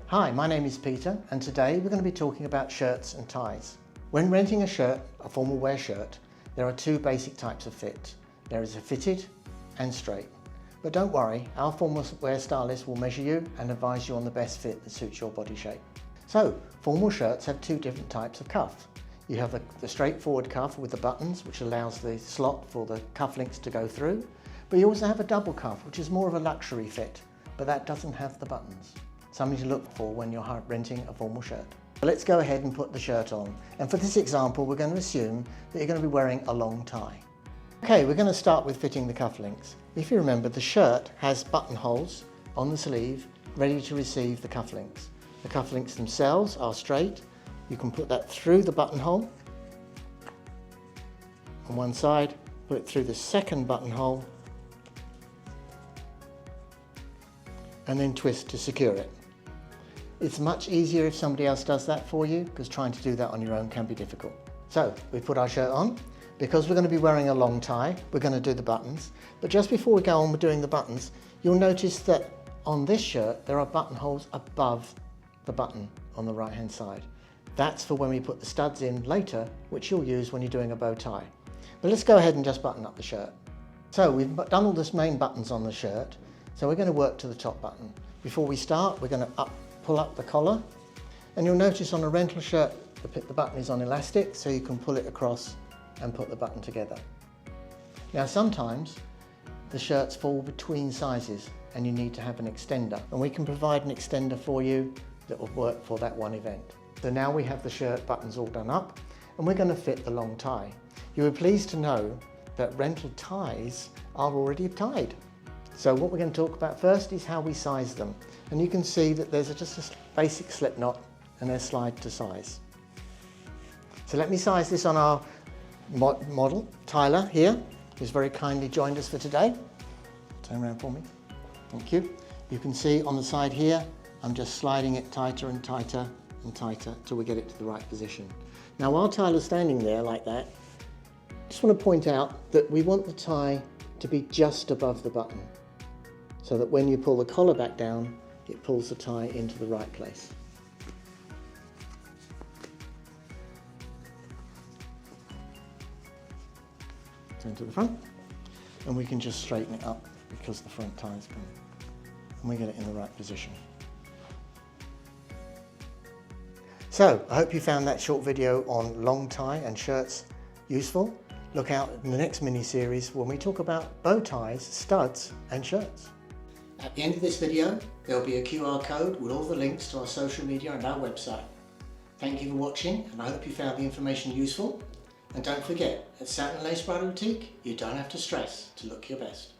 Hi, my name is Peter and today we're going to be talking about shirts and ties. When renting a shirt, a formal wear shirt, there are two basic types of fit. There is a fitted and straight. But don't worry, our formal wear stylist will measure you and advise you on the best fit that suits your body shape. So, formal shirts have two different types of cuff. You have the straightforward cuff with the buttons, which allows the slot for the cufflinks to go through. But you also have a double cuff, which is more of a luxury fit, but that doesn't have the buttons. Something to look for when you're renting a formal shirt. Let's go ahead and put the shirt on. And for this example, we're going to assume that you're going to be wearing a long tie. Okay, we're going to start with fitting the cufflinks. If you remember, the shirt has buttonholes on the sleeve ready to receive the cufflinks. The cufflinks themselves are straight. You can put that through the buttonhole on one side, put it through the second buttonhole, and then twist to secure it. It's much easier if somebody else does that for you, because trying to do that on your own can be difficult. So we put our shirt on. Because we're going to be wearing a long tie, we're going to do the buttons. But just before we go on with doing the buttons, you'll notice that on this shirt there are buttonholes above the button on the right hand side. That's for when we put the studs in later, which you'll use when you're doing a bow tie. But let's go ahead and just button up the shirt. So we've done all the main buttons on the shirt, so we're going to work to the top button. Before we start, we're going to pull up the collar, and you'll notice on a rental shirt the button is on elastic, so you can pull it across and put the button together. Now sometimes the shirts fall between sizes and you need to have an extender, and we can provide an extender for you that will work for that one event. So now we have the shirt buttons all done up and we're going to fit the long tie. You were pleased to know that rental ties are already tied. So what we're going to talk about first is how we size them. And you can see that there's just a basic slip knot and a slide to size. So let me size this on our model, Tyler here, who's very kindly joined us for today. Turn around for me. Thank you. You can see on the side here, I'm just sliding it tighter and tighter and tighter till we get it to the right position. Now while Tyler's standing there like that, I just want to point out that we want the tie to be just above the button, so that when you pull the collar back down, it pulls the tie into the right place. Turn to the front, and we can just straighten it up because the front tie is gone, and we get it in the right position. So I hope you found that short video on long tie and shirts useful. Look out in the next mini-series when we talk about bow ties, studs and shirts. At the end of this video, there will be a QR code with all the links to our social media and our website. Thank you for watching, and I hope you found the information useful. And don't forget, at Satin Lace Bridal Boutique, you don't have to stress to look your best.